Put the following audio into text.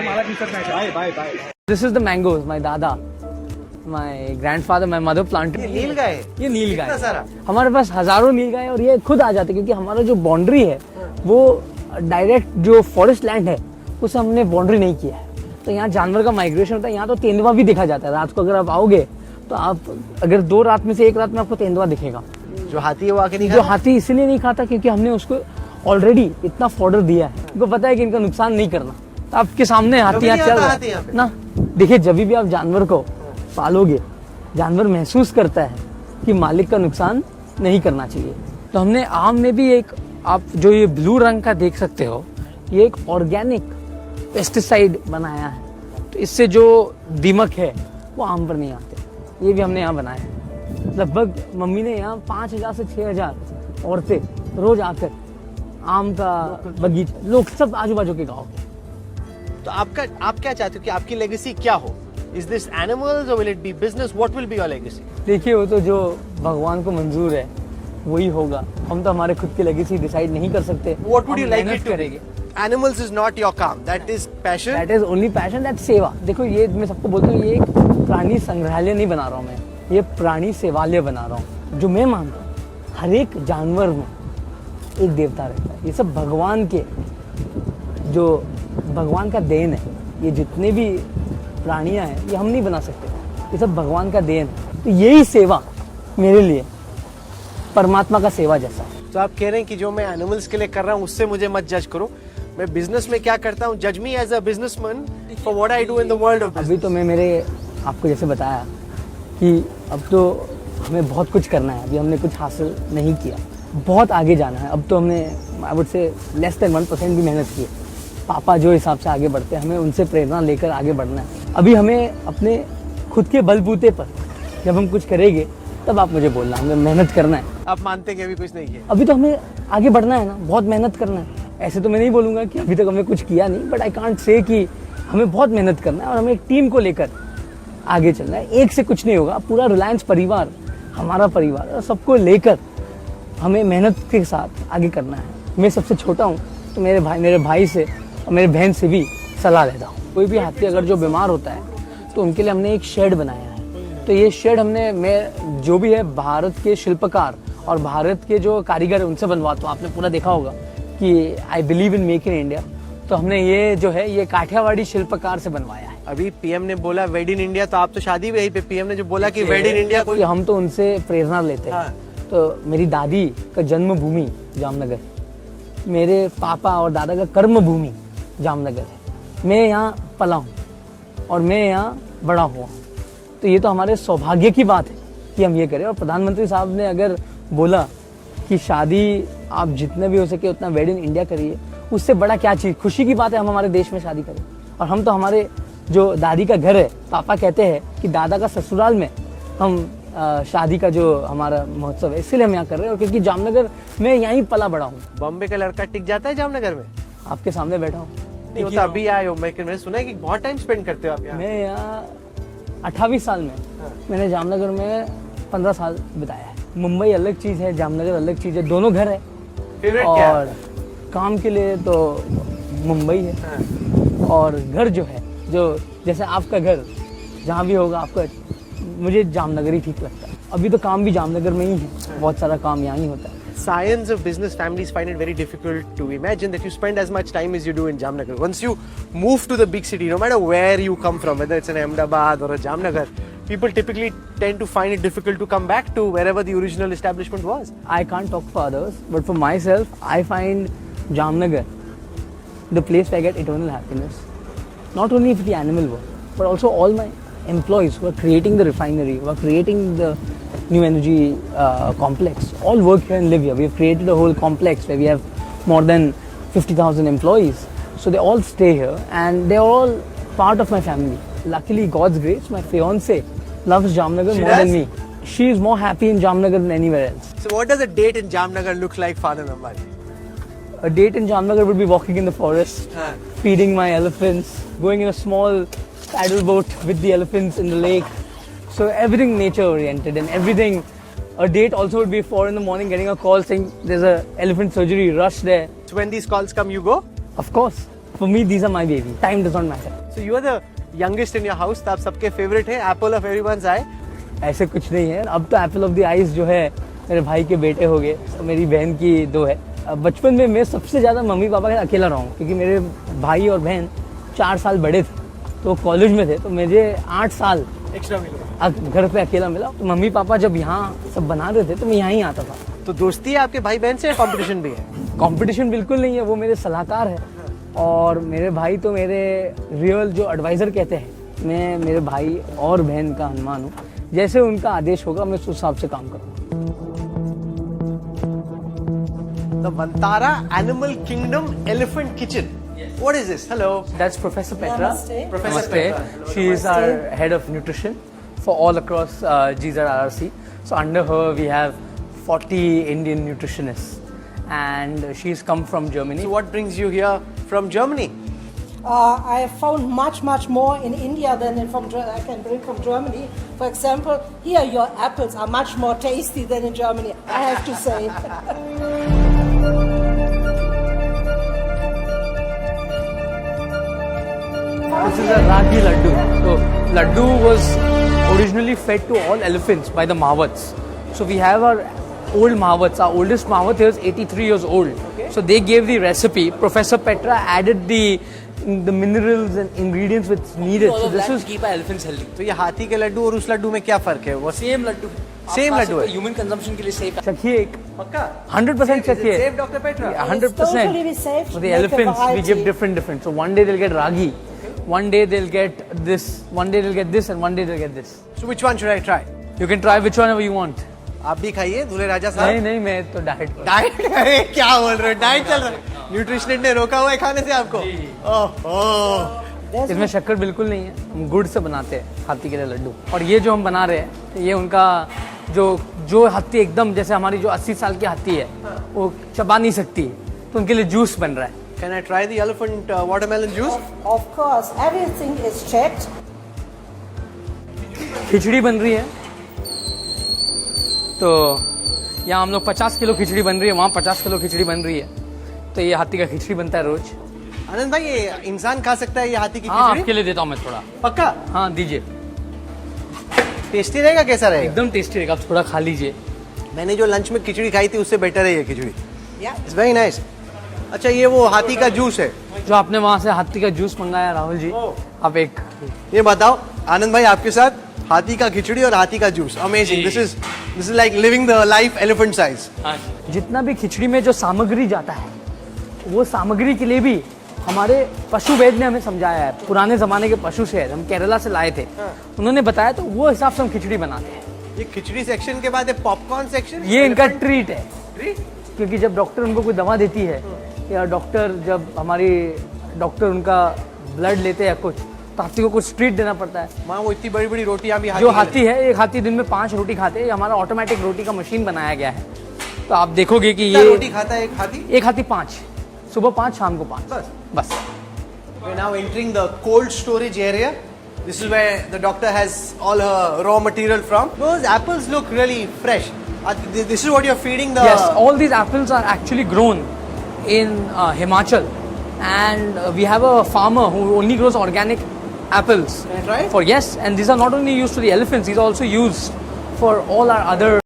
मला दिसत नाही. Bye. This is the mangoes. My dada, my grandfather, my mother planted. ये नील गाय है? ये नील कितना गाय सारा? हमारे पास हजारों नील गाय और ये खुद आ जाते क्योंकि हमारा जो बाउंड्री है वो डायरेक्ट जो फॉरेस्ट लैंड है उसे हमने बाउंड्री नहीं किया है. तो यहाँ जानवर का माइग्रेशन होता है. यहाँ तो तेंदुआ भी दिखा जाता है. रात को अगर आप आओगे तो आप अगर 2 रात में से 1 रात में आपको तेंदुआ दिखेगा. जो हाथी है वो आके नहीं जो हाथी इसलिए नहीं खाता क्योंकि हमने उसको ऑलरेडी इतना फॉर्डर दिया है. उनको पता है कि इनका नुकसान नहीं करना. तो आपके सामने हाथी यहाँ चल रहा है ना. देखिए जब भी आप जानवर को पालोगे जानवर महसूस करता है कि मालिक का नुकसान नहीं करना चाहिए. तो हमने आम में भी एक आप जो ये ब्लू रंग का देख सकते हो ये एक ऑर्गेनिक पेस्टिसाइड बनाया है. तो इससे जो दीमक है वो आम पर नहीं आते. ये भी हमने यहाँ बनाया है. लगभग मम्मी ने यहाँ 5,000 से 6,000 औरतें रोज आकर आम का बगीचा लोग सब आजू बाजू के गाँव के. तो आप क्या चाहते हो कि आपकी लेगेसी क्या हो? इज दिस एनिमल्स और will it be business? What will be your legacy? देखिए वो तो जो भगवान को मंजूर है वही होगा. हम तो हमारे खुद की लेगेसी डिसाइड नहीं कर सकते. व्हाट वुड यू हम लाइक मेहनत इट टू करेंगे. एनिमल्स इज नॉट योर काम, that is passion. That is only passion, that सेवा. देखो ये मैं सबको बोलता हूँ ये एक प्राणी संग्रहालय नहीं बना रहा हूँ मैं. ये प्राणी सेवालय बना रहा हूँ. जो मैं मानता हूँ हर एक जानवर में एक देवता रहता है. ये सब भगवान के जो भगवान का देन है. ये जितने भी प्राणियां हैं ये हम नहीं बना सकते. ये सब भगवान का देन है. तो यही सेवा मेरे लिए परमात्मा का सेवा जैसा. तो आप कह रहे हैं कि जो मैं एनिमल्स के लिए कर रहा हूँ उससे मुझे मत जज करो. मैं बिजनेस में क्या करता हूँ, जज me as a businessman for what I do in the world of business. अभी तो मैं मेरे आपको जैसे बताया कि अब तो हमें बहुत कुछ करना है. अभी हमने कुछ हासिल नहीं किया. बहुत आगे जाना है. अब तो हमने I would say less than 1% भी मेहनत की है. पापा जो हिसाब से आगे बढ़ते हैं हमें उनसे प्रेरणा लेकर आगे बढ़ना है. अभी हमें अपने खुद के बलबूते पर जब हम कुछ करेंगे तब आप मुझे बोलना. हमें मेहनत करना है. आप मानते हैं कि अभी कुछ नहीं है? अभी तो हमें आगे बढ़ना है ना. बहुत मेहनत करना है. ऐसे तो मैं नहीं बोलूँगा कि अभी तक हमने कुछ किया नहीं. बट आई कांट से कि हमें बहुत मेहनत करना है और हमें एक टीम को लेकर आगे चलना है. एक से कुछ नहीं होगा. पूरा रिलायंस परिवार हमारा परिवार और सबको लेकर हमें मेहनत के साथ आगे करना है. मैं सबसे छोटा हूँ तो मेरे भाई से और मेरे बहन से भी सलाह लेता हूँ. कोई भी हाथी अगर जो बीमार होता है तो उनके लिए हमने एक शेड बनाया है. तो ये शेड मैं जो भी है भारत के शिल्पकार और भारत के जो कारीगर है उनसे बनवाता हूँ. आपने पूरा देखा होगा कि I believe in make in India. तो हमने ये जो है ये काठियावाड़ी शिल्पकार से बनवाया है. अभी पीएम ने बोला वेड इन इंडिया, तो आप तो शादी भी यहीं पे. पीएम ने जो बोला कि वेड इन इंडिया, कोई हम तो उनसे प्रेरणा लेते हैं. हाँ. तो मेरी दादी का जन्मभूमि जामनगर, मेरे पापा और दादा का कर्म भूमि जामनगर है. मैं यहाँ पला हूँ और मैं यहाँ बड़ा हुआ. तो ये तो हमारे सौभाग्य की बात है कि हम ये करें. और प्रधानमंत्री साहब ने अगर बोला कि शादी आप जितने भी हो सके उतना वेड इन इंडिया करिए, उससे बड़ा क्या चीज़. खुशी की बात है हम हमारे देश में शादी करें. और हम तो हमारे जो दादी का घर है, पापा कहते हैं कि दादा का ससुराल में हम शादी का जो हमारा महोत्सव है इसलिए हम यहाँ कर रहे हैं. और क्योंकि जामनगर में यहीं पला बड़ा हूँ. बॉम्बे का लड़का टिक जाता है जामनगर में? आपके सामने बैठा हूँ. नहीं होता. अभी आए हो, मैंने सुना है कि बहुत टाइम स्पेंड करते हो आप यहाँ. मैं यहाँ 28 साल में मैंने जामनगर में 15 साल बिताया है. मुंबई अलग चीज़ है, जामनगर अलग चीज़ है. दोनों घर है. फेवरेट क्या और काम के लिए तो मुंबई है. और घर जो है जो जैसे आपका घर जहाँ भी होगा आपका, मुझे जामनगर ही ठीक लगता है. अभी तो काम भी जामनगर में ही है. बहुत सारा काम यहाँ ही होता है. Scions of business families find it very difficult to imagine that you spend as much time as you do in Jamnagar. Once you move to the big city, no matter where you come from, whether it's in Ahmedabad or a Jamnagar, people typically tend to find it difficult to come back to wherever the original establishment was. I can't talk for others, but for myself, I find Jamnagar the place where I get eternal happiness. Not only for the animal world, but also all my employees who are creating the refinery, who are creating the new energy complex, all work here and live here. We have created a whole complex where we have more than 50,000 employees. So they all stay here and they're all part of my family. Luckily, God's grace, my fiance loves Jamnagar more than me. She is more happy in Jamnagar than anywhere else. So what does a date in Jamnagar look like for Anand Ambani? A date in Jamnagar would be walking in the forest, feeding my elephants, going in a small paddle boat with the elephants in the lake. So everything nature oriented and everything. A date also would be 4 in the morning getting a call saying there's a elephant surgery, rush there. So when these calls come, you go? Of course. For me, these are my baby. Time does not matter. So you are the youngest in your house. तो आप सबके favorite है, apple of everyone's eye. ऐसे कुछ नहीं है, अब तो एप्पल ऑफ द आइज जो है मेरे भाई के बेटे हो गए, मेरी बहन की 2 है। बचपन में मैं सबसे ज़्यादा मम्मी पापा के अकेला रहा हूँ, क्योंकि मेरे भाई और बहन 4 साल बड़े थे, तो कॉलेज में थे, तो मुझे 8 साल Extra मिला। घर पे अकेला मिला। तो मम्मी पापा जब यहाँ सब बना रहे थे तो मैं यहाँ ही आता था। तो दोस्ती है आपके भाई बहन से, कंपटीशन भी है? कंपटीशन बिल्कुल नहीं है, वो मेरे सलाहकार है और मेरे भाई तो मेरे रियल जो एडवाइज़र कहते हैं। मैं मेरे भाई और बहन का हनुमान हूँ, जैसे उनका आदेश होगा मैं उस हिसाब से काम करूँगा। The Vantara Animal Kingdom Elephant Kitchen. What is this? Hello. That's Professor Petra. Namaste. Professor Namaste. Petra. She is our head of nutrition for all across GZRRC. So under her we have 40 Indian nutritionists, and she's come from Germany. So what brings you here from Germany? I have found much more in India than I can bring from Germany. For example, here your apples are much more tasty than in Germany, I have to say. This is a ragi laddu. So laddu was originally fed to all elephants by the Mahawats. So we have our old Mahawats. Our oldest Mahawat is 83 years old. Okay. So they gave the recipe. Professor Petra added the minerals and ingredients which needed. So this is keep our elephants healthy. तो ये हाथी के लड्डू और उस लड्डू में क्या फर्क है? वो Same laddu. Same laddu है? Human consumption के लिए safe. चखिए एक पक्का? 100% चखिए. Save Dr. Petra. Yeah, It's 100%. totally safe. For the Make a elephants, we variety. give different. So one day they'll get ragi, one day they'll get this, one day they'll get this, and one day they'll get this. So which one should I try? You can try which one you want. आप भी खाइए दूल्हे राजा नहीं साहब। नहीं मैं तो diet पर। डाइट? अरे क्या बोल रहे हो? डाइट चल रहा है? न्यूट्रिशनिस्ट ने रोका हुआ है खाने से आपको? ओह। There's इसमें शक्कर बिल्कुल नहीं है, हम गुड़ से बनाते हैं हाथी के लिए लड्डू। और ये जो हम बना रहे हैं, ये उनका जो हाथी एकदम जैसे हमारी जो 80 साल की हाथी है, वो चबा नहीं सकती, तो उनके लिए जूस बन रहा है। Can I try the elephant watermelon juice? Of course, everything is checked. खिचड़ी बन रही है, तो यहाँ हम लोग 50 किलो खिचड़ी बन रही है, वहाँ 50 किलो खिचड़ी बन रही है, तो ये हाथी का खिचड़ी बनता है रोज। आनंद भाई, ये इंसान खा सकता है ये हाथी की हाँ खिचड़ी? आपके लिए देता हूँ मैं थोड़ा। पक्का? हाँ दीजिए, टेस्टी रहेगा? कैसा रहेगा? एकदम टेस्टी रहेगा, आप थोड़ा खा लीजिए। मैंने जो लंच में खिचड़ी खाई थी उससे बेटर है ये खिचड़ी। Yeah. It's very nice. अच्छा, ये वो हाथी का जूस है? जो आपने वहाँ से हाथी का जूस मंगाया राहुल जी, आप एक ये बताओ आनंद भाई, आपके साथ हाथी का खिचड़ी और हाथी का juice, amazing. This is like living the life elephant size. जितना भी खिचड़ी में जो सामग्री जाता है, वो सामग्री के लिए भी हमारे पशु वैद ने हमें समझाया है। पुराने जमाने के पशु शहद हम केरला से लाए थे, उन्होंने बताया, तो वो हिसाब से हम खिचड़ी बनाते हैं। ये खिचड़ी सेक्शन के बाद पॉपकॉर्न सेक्शन, ये इनका ट्रीट है, ट्रीट। क्योंकि जब डॉक्टर उनको कोई दवा देती है, या डॉक्टर उनका ब्लड लेते हैं या कुछ, तो हाथी को कुछ ट्रीट देना पड़ता है। माँ वो इतनी बड़ी बड़ी रोटियां भी जो हाथी है, एक हाथी दिन में 5 रोटी खाते हैं। ये हमारा ऑटोमेटिक रोटी का मशीन बनाया गया है, तो आप देखोगे कि कितना ये रोटी खाता है एक हाथी? 5, सुबह 5, शाम को 5, बस। We're now entering the cold storage area. This is where the doctor has all her raw material from. Those apples look really fresh. This is what you're feeding the... Yes, all these apples are actually grown in Himachal, and we have a farmer who only grows organic apples. Can I try? Yes, and these are not only used for the elephants; these are also used for all our other